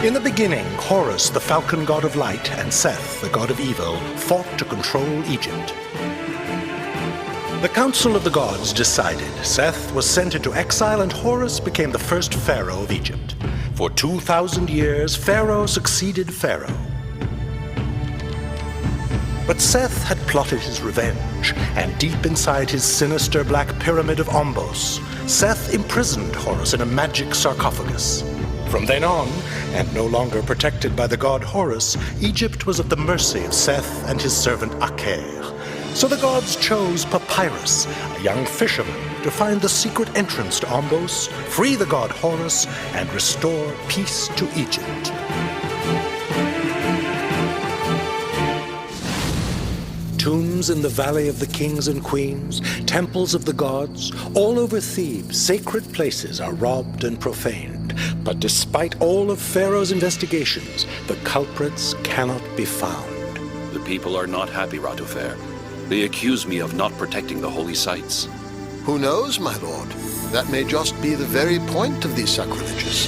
In the beginning, Horus, the falcon god of light, and Seth, the god of evil, fought to control Egypt. The Council of the Gods decided Seth was sent into exile and Horus became the first pharaoh of Egypt. For 2,000 years, Pharaoh succeeded Pharaoh. But Seth had plotted his revenge, and deep inside his sinister black pyramid of Ombos, Seth imprisoned Horus in a magic sarcophagus. From then on, and no longer protected by the god Horus, Egypt was at the mercy of Seth and his servant Aker. So the gods chose Papyrus, a young fisherman, to find the secret entrance to Ombos, free the god Horus, and restore peace to Egypt. Tombs in the Valley of the Kings and Queens, temples of the gods, all over Thebes, sacred places are robbed and profaned. But despite all of Pharaoh's investigations, the culprits cannot be found. The people are not happy, Ratofair. They accuse me of not protecting the holy sites. Who knows, my lord? That may just be the very point of these sacrileges.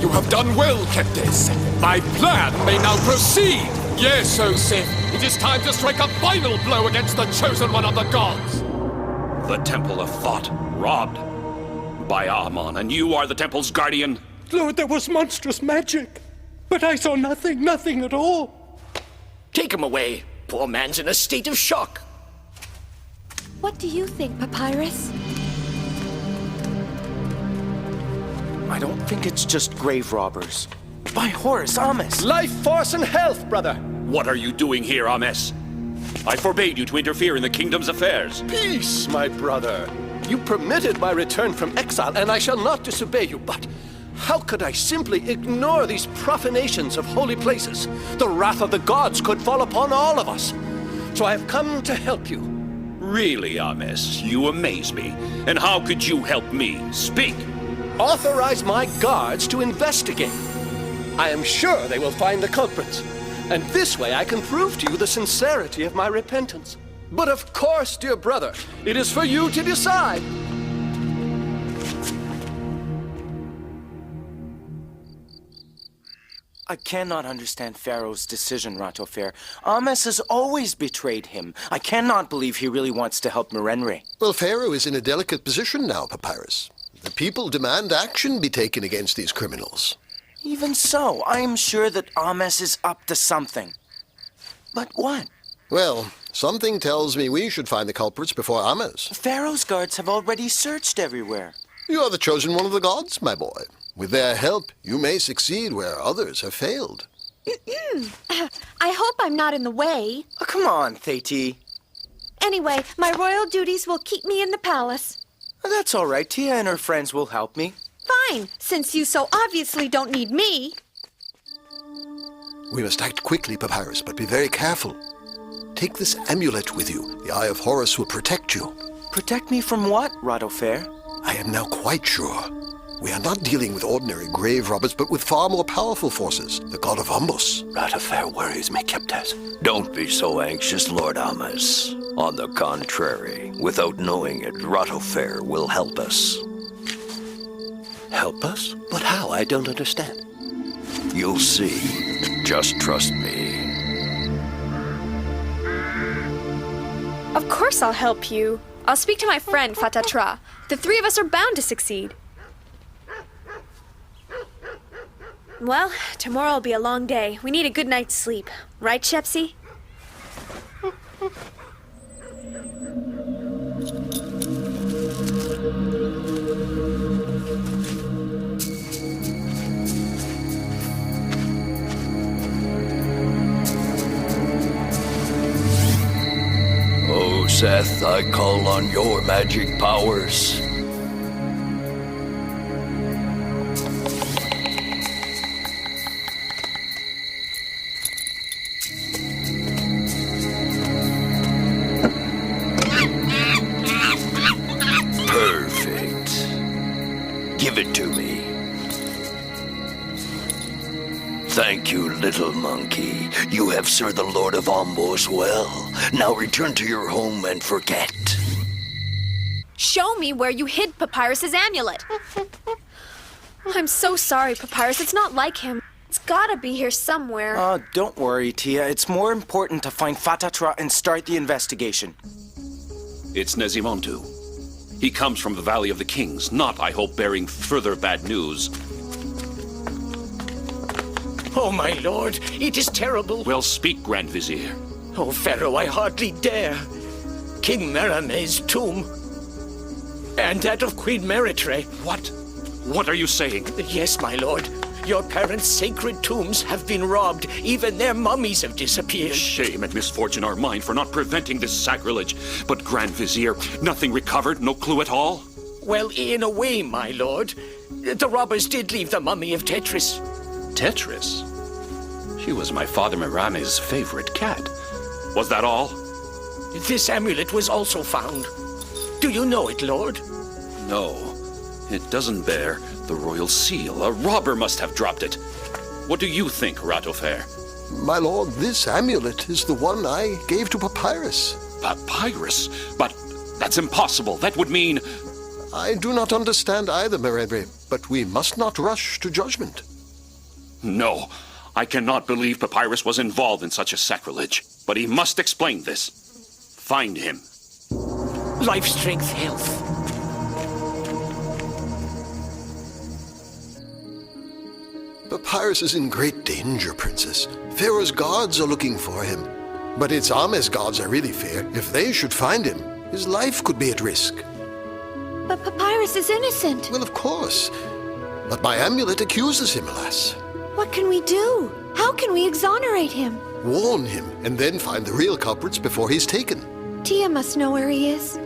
You have done well, Keptes. My plan may now proceed. Yes, O Sith. It is time to strike a final blow against the chosen one of the gods. The Temple of Thought, robbed by Amon, and you are the temple's guardian? Lord, there was monstrous magic. But I saw nothing at all. Take him away. Poor man's in a state of shock. What do you think, Papyrus? I don't think it's just grave robbers. By Horus, Ames! Life, force, and health, brother. What are you doing here, Ames? I forbade you to interfere in the kingdom's affairs. Peace, my brother. You permitted my return from exile, and I shall not disobey you, but how could I simply ignore these profanations of holy places? The wrath of the gods could fall upon all of us. So I have come to help you. Really, Ames, you amaze me. And how could you help me? Speak! Authorize my guards to investigate. I am sure they will find the culprits. And this way I can prove to you the sincerity of my repentance. But of course, dear brother, it is for you to decide. I cannot understand Pharaoh's decision, Ratofair. Ames has always betrayed him. I cannot believe he really wants to help Merenre. Well, Pharaoh is in a delicate position now, Papyrus. The people demand action be taken against these criminals. Even so, I am sure that Ames is up to something. But what? Well, something tells me we should find the culprits before Ames. Pharaoh's guards have already searched everywhere. You are the chosen one of the gods, my boy. With their help, you may succeed where others have failed. I hope I'm not in the way. Oh, come on, Theiti. Anyway, my royal duties will keep me in the palace. That's all right. Tia and her friends will help me. Fine, since you so obviously don't need me. We must act quickly, Papyrus, but be very careful. Take this amulet with you. The Eye of Horus will protect you. Protect me from what, Ratofair? I am now quite sure. We are not dealing with ordinary grave robbers, but with far more powerful forces. The god of Ombos. Ratofair worries me, Keptes. Don't be so anxious, Lord Ames. On the contrary, without knowing it, Ratofair will help us. Help us? But how? I don't understand. You'll see. Just trust me. Of course I'll help you. I'll speak to my friend, Fatatra. The three of us are bound to succeed. Well, tomorrow will be a long day. We need a good night's sleep. Right, Shepsy? Seth, I call on your magic powers. Perfect. Give it to me. Thank you, little monkey. You have served the Lord of Ombos well. Now return to your home and forget. Show me where you hid Papyrus's amulet. I'm so sorry, Papyrus. It's not like him. It's gotta be here somewhere. Oh, don't worry, Tia. It's more important to find Fatatra and start the investigation. It's Nezimontu. He comes from the Valley of the Kings, not, I hope, bearing further bad news. Oh, my lord, it is terrible. Well, speak, Grand Vizier. Oh, Pharaoh, I hardly dare. King Merame's tomb, and that of Queen Meritre. What? What are you saying? Yes, my lord. Your parents' sacred tombs have been robbed. Even their mummies have disappeared. Shame and misfortune are mine for not preventing this sacrilege. But, Grand Vizier, nothing recovered? No clue at all? Well, in a way, my lord. The robbers did leave the mummy of Tetris. Tetris? She was my father Merame's favorite cat. Was that all? This amulet was also found. Do you know it, Lord? No. It doesn't bear the royal seal. A robber must have dropped it. What do you think, Ratofair? My lord, this amulet is the one I gave to Papyrus. Papyrus? But that's impossible. That would mean... I do not understand either, Merebre, but we must not rush to judgment. No, I cannot believe Papyrus was involved in such a sacrilege. But he must explain this. Find him. Life, strength, health. Papyrus is in great danger, Princess. Pharaoh's guards are looking for him. But it's Ame's guards I really fear. If they should find him, his life could be at risk. But Papyrus is innocent. Well, of course. But my amulet accuses him, alas. What can we do? How can we exonerate him? Warn him, and then find the real culprits before he's taken. Tia must know where he is.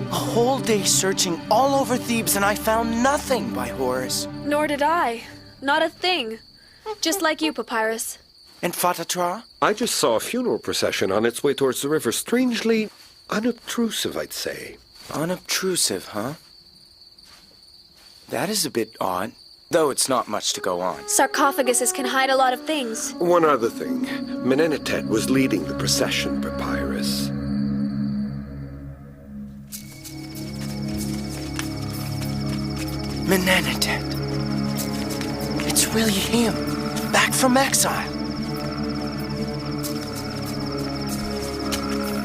A whole day searching all over Thebes and I found nothing, by Horus. Nor did I. Not a thing. Just like you, Papyrus. And Fatatra? I just saw a funeral procession on its way towards the river. Strangely unobtrusive, I'd say. Unobtrusive, huh? That is a bit odd. Though it's not much to go on. Sarcophaguses can hide a lot of things. One other thing. Menenetet was leading the procession, Papyrus. Menenetet. It's really him. Back from exile.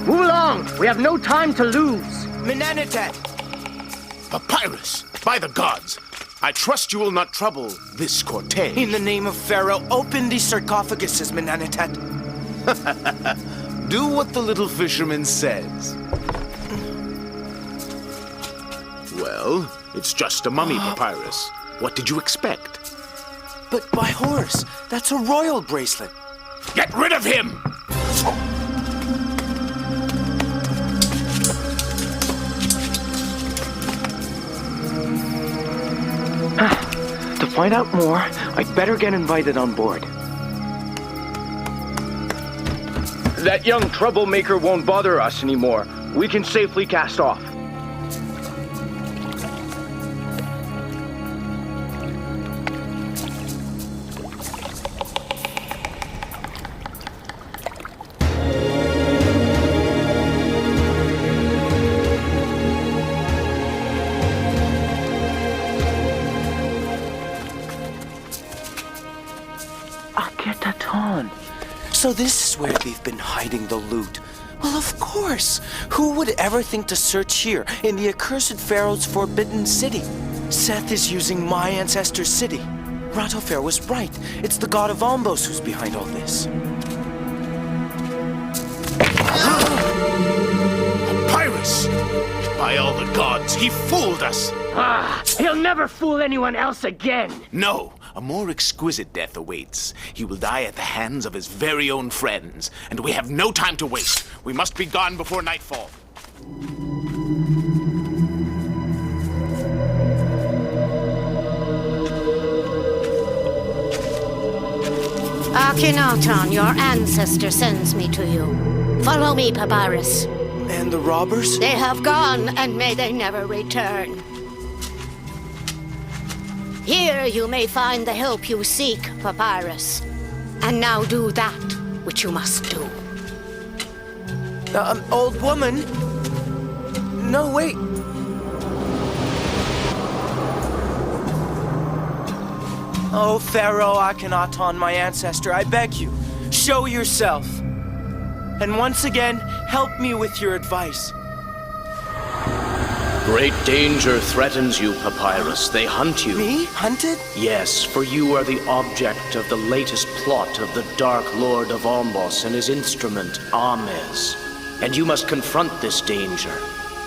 Move along! We have no time to lose! Menenetet! Papyrus, by the gods, I trust you will not trouble this cortege. In the name of Pharaoh, open these sarcophaguses, Menenetet. Do what the little fisherman says. Well, it's just a mummy, Papyrus. What did you expect? But by Horus, that's a royal bracelet. Get rid of him! To find out more, I'd better get invited on board. That young troublemaker won't bother us anymore. We can safely cast off. So this is where they've been hiding the loot. Well, of course. Who would ever think to search here, in the accursed Pharaoh's forbidden city? Seth is using my ancestor's city. Ratofair was right. It's the god of Ombos who's behind all this. Papyrus! By all the gods, he fooled us! He'll never fool anyone else again! No, a more exquisite death awaits. He will die at the hands of his very own friends, and we have no time to waste. We must be gone before nightfall. Akhenaton, your ancestor sends me to you. Follow me, Papyrus. And the robbers? They have gone, and may they never return. Here you may find the help you seek, Papyrus. And now do that which you must do. Old woman? No, wait. Oh, Pharaoh Akhenaton, my ancestor, I beg you, show yourself. And once again, help me with your advice. Great danger threatens you, Papyrus. They hunt you. Me? Hunted? Yes, for you are the object of the latest plot of the Dark Lord of Ombos and his instrument, Ames. And you must confront this danger.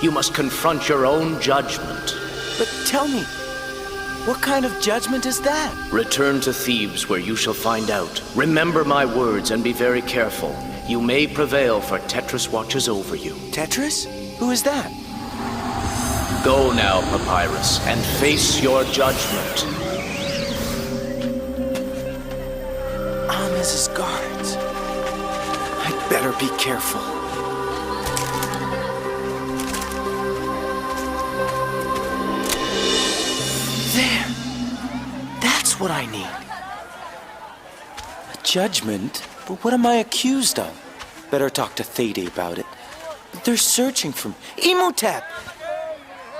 You must confront your own judgment. But tell me, what kind of judgment is that? Return to Thebes, where you shall find out. Remember my words and be very careful. You may prevail, for Tetris watches over you. Tetris? Who is that? Go now, Papyrus, and face your judgment. Ames's guards. I'd better be careful. There. That's what I need. A judgment? But what am I accused of? Better talk to Thady about it. They're searching for me. Imhotep!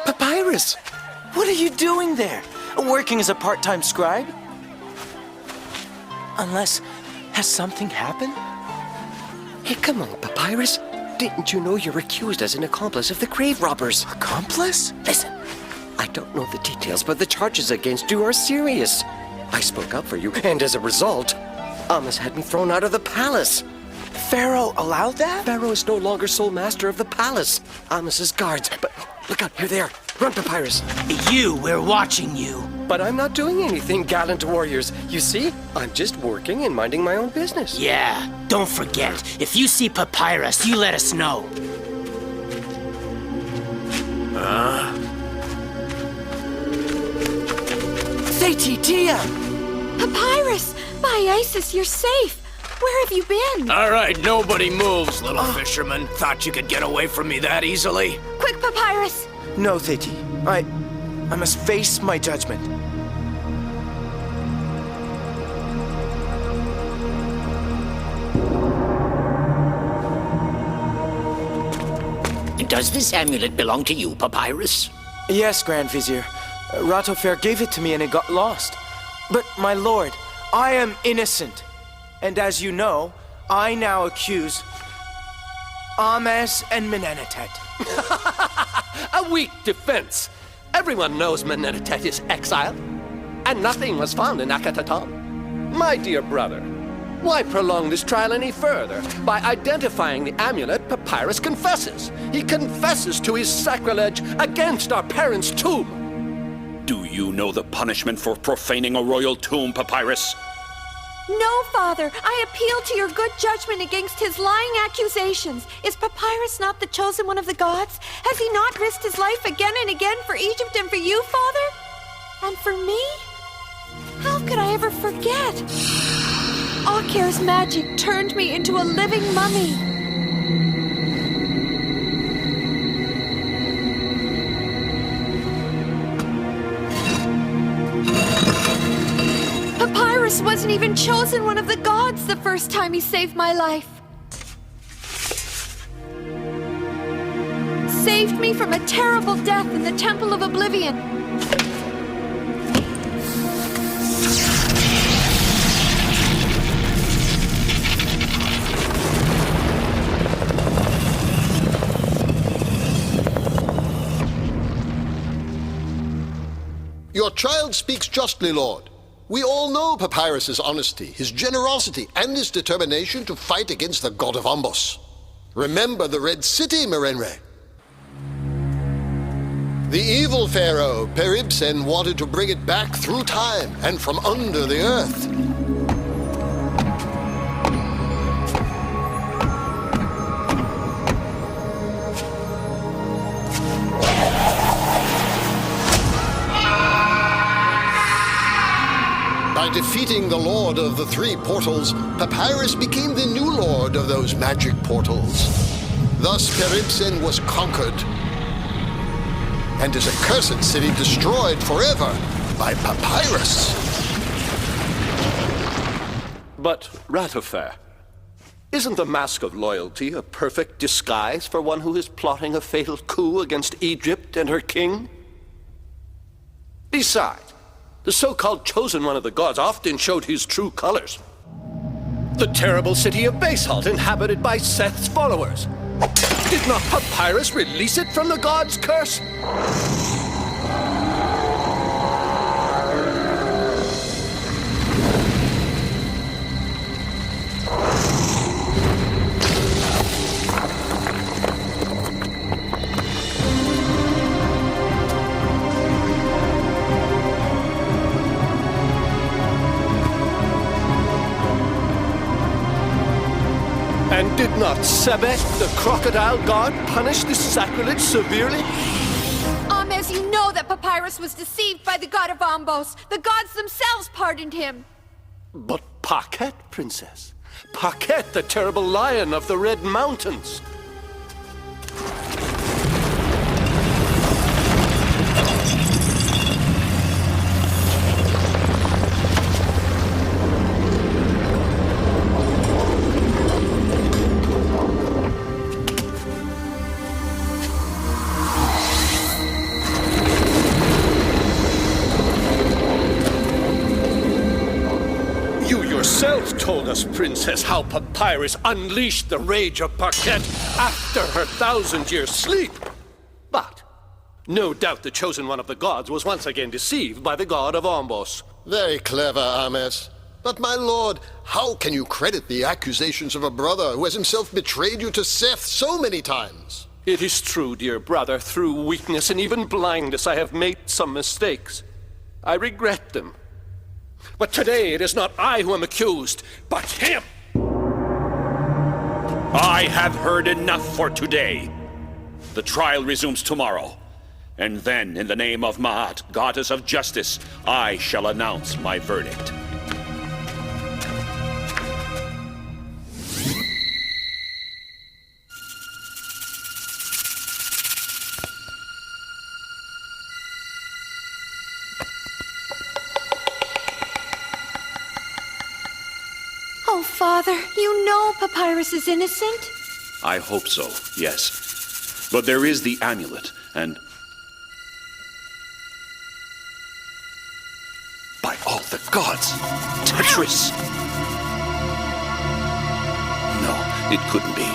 Papyrus! What are you doing there? Working as a part-time scribe? Unless, has something happened? Hey, come on, Papyrus. Didn't you know you're accused as an accomplice of the grave robbers? Accomplice? Listen, I don't know the details, but the charges against you are serious. I spoke up for you, and as a result, Ames had me thrown out of the palace. Pharaoh allowed that? Pharaoh is no longer sole master of the palace. Ames's guards. But look out, here they are. Run, Papyrus. We're watching you. But I'm not doing anything, gallant warriors. You see, I'm just working and minding my own business. Yeah, don't forget. If you see Papyrus, you let us know. Thetia! Papyrus! By Isis, you're safe! Where have you been? All right, nobody moves, little fisherman. Thought you could get away from me that easily? Quick, Papyrus! No, Thady. I must face my judgment. Does this amulet belong to you, Papyrus? Yes, Grand Vizier. Ratofair gave it to me and it got lost. But, my lord, I am innocent. And as you know, I now accuse Ames and Menenetet. A weak defense. Everyone knows Menenetet is exiled, and nothing was found in Akhenaton. My dear brother, why prolong this trial any further? By identifying the amulet, Papyrus confesses. He confesses to his sacrilege against our parents' tomb. Do you know the punishment for profaning a royal tomb, Papyrus? No, Father. I appeal to your good judgment against his lying accusations. Is Papyrus not the chosen one of the gods? Has he not risked his life again and again for Egypt and for you, Father? And for me? How could I ever forget? Akher's magic turned me into a living mummy. Papyrus wasn't even chosen one of the gods the first time he saved my life. Saved me from a terrible death in the Temple of Oblivion. Your child speaks justly, Lord. We all know Papyrus's honesty, his generosity, and his determination to fight against the god of Ombos. Remember the Red City, Merenre. The evil pharaoh, Papyrus, wanted to bring it back through time and from under the earth. By defeating the Lord of the Three Portals, Papyrus became the new lord of those magic portals. Thus Papyrus was conquered, and his accursed city destroyed forever by Papyrus. But, Ratofair, isn't the mask of loyalty a perfect disguise for one who is plotting a fatal coup against Egypt and her king? Besides, the so-called chosen one of the gods often showed his true colors. The terrible city of Basalt, inhabited by Seth's followers. Did not Papyrus release it from the god's curse? And did not Sebek, the crocodile god, punish this sacrilege severely? As you know that Papyrus was deceived by the god of Ombos. The gods themselves pardoned him. But Paquette, Princess. Paquette, the terrible lion of the Red Mountains. Told us, Princess, how Papyrus unleashed the rage of Paquette after her 1,000-year sleep. But no doubt the chosen one of the gods was once again deceived by the god of Ombos. Very clever, Hermes. But my lord, how can you credit the accusations of a brother who has himself betrayed you to Seth so many times? It is true, dear brother. Through weakness and even blindness, I have made some mistakes. I regret them. But today it is not I who am accused, but him! I have heard enough for today. The trial resumes tomorrow. And then, in the name of Ma'at, goddess of justice, I shall announce my verdict. Father, you know Papyrus is innocent? I hope so, yes. But there is the amulet, and... by all the gods! Tetris! No, it couldn't be.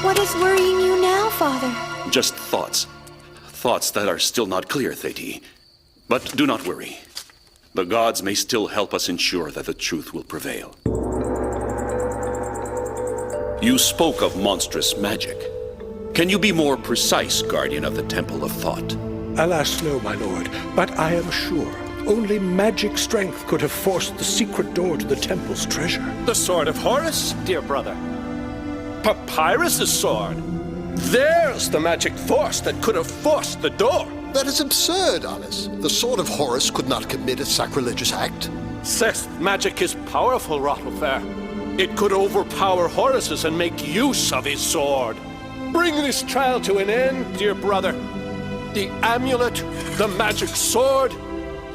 What is worrying you now, Father? Just thoughts. Thoughts that are still not clear, Thetis. But do not worry. The gods may still help us ensure that the truth will prevail. You spoke of monstrous magic. Can you be more precise, Guardian of the Temple of Thought? Alas, no, my lord, but I am sure only magic strength could have forced the secret door to the temple's treasure. The sword of Horus, dear brother. Papyrus's sword. There's the magic force that could have forced the door. That is absurd, Honest. The sword of Horus could not commit a sacrilegious act. Seth's magic is powerful, Rottelfair. It could overpower Horus's and make use of his sword. Bring this trial to an end, dear brother. The amulet, the magic sword,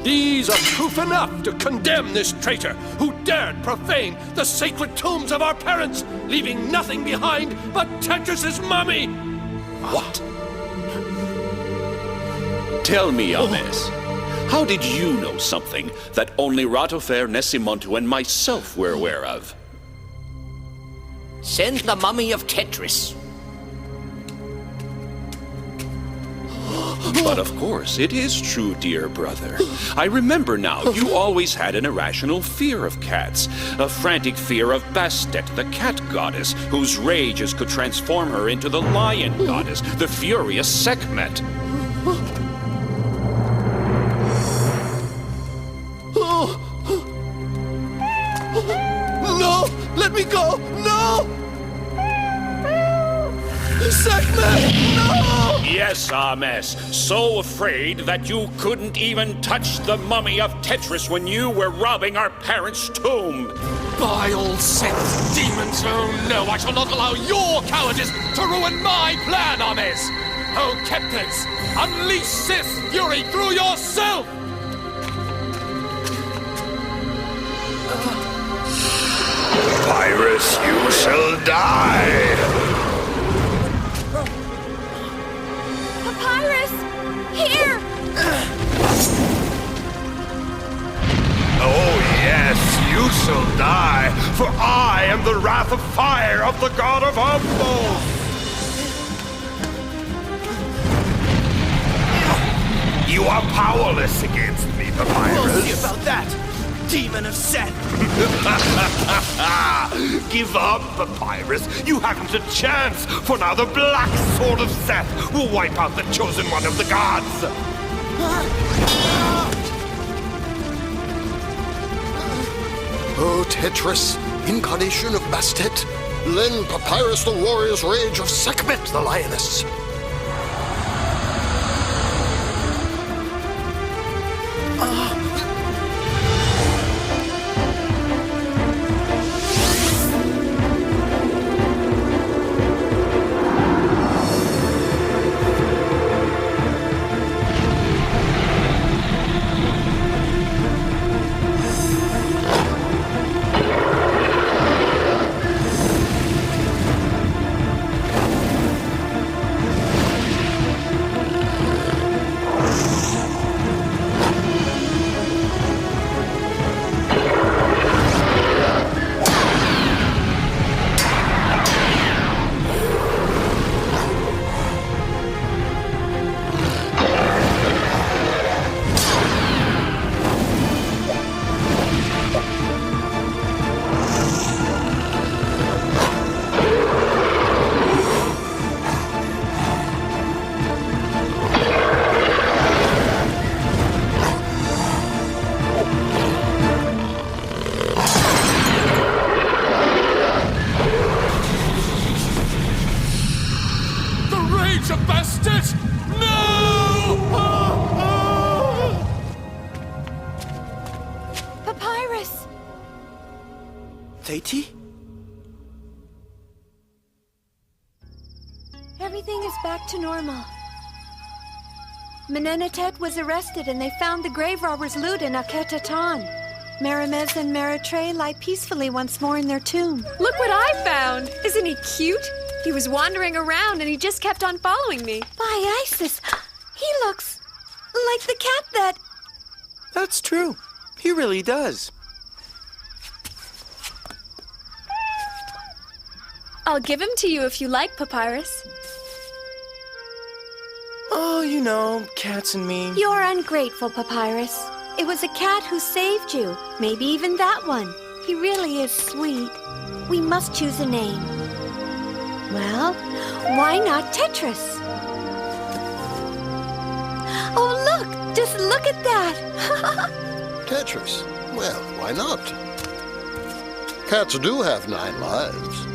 these are proof enough to condemn this traitor who dared profane the sacred tombs of our parents, leaving nothing behind but Tetris's mummy. What? Tell me, Hermes, how did you know something that only Ratofair, Nesimontu, and myself were aware of? Send the mummy of Tetris. But of course, it is true, dear brother. I remember now, you always had an irrational fear of cats. A frantic fear of Bastet, the cat goddess, whose rages could transform her into the lion goddess, the furious Sekhmet. Yes, Ames. So afraid that you couldn't even touch the mummy of Tetris when you were robbing our parents' tomb. By all Seth's demons, oh no, I shall not allow your cowardice to ruin my plan, Ames! Oh, Keptes, unleash Sith fury through yourself! Papyrus, you shall die! Papyrus! Here! Oh yes, you shall die, for I am the wrath of fire of the god of Umbos! You are powerless against me, Papyrus. We'll see about that, demon of Seth. Give up, Papyrus. You haven't a chance, for now the black sword of Seth will wipe out the chosen one of the gods. O Tetris, incarnation of Bastet, lend Papyrus the warrior's rage of Sekhmet the lioness. Theiti? Everything is back to normal. Menenetet was arrested and they found the grave robber's loot in Akhetatan. Merimez and Meritre lie peacefully once more in their tomb. Look what I found! Isn't he cute? He was wandering around and he just kept on following me. By Isis, he looks like the cat that... That's true. He really does. I'll give him to you if you like, Papyrus. Oh, you know, cats and me. You're ungrateful, Papyrus. It was a cat who saved you. Maybe even that one. He really is sweet. We must choose a name. Well, why not Tetris? Oh, look! Just look at that! Tetris? Well, why not? Cats do have 9 lives.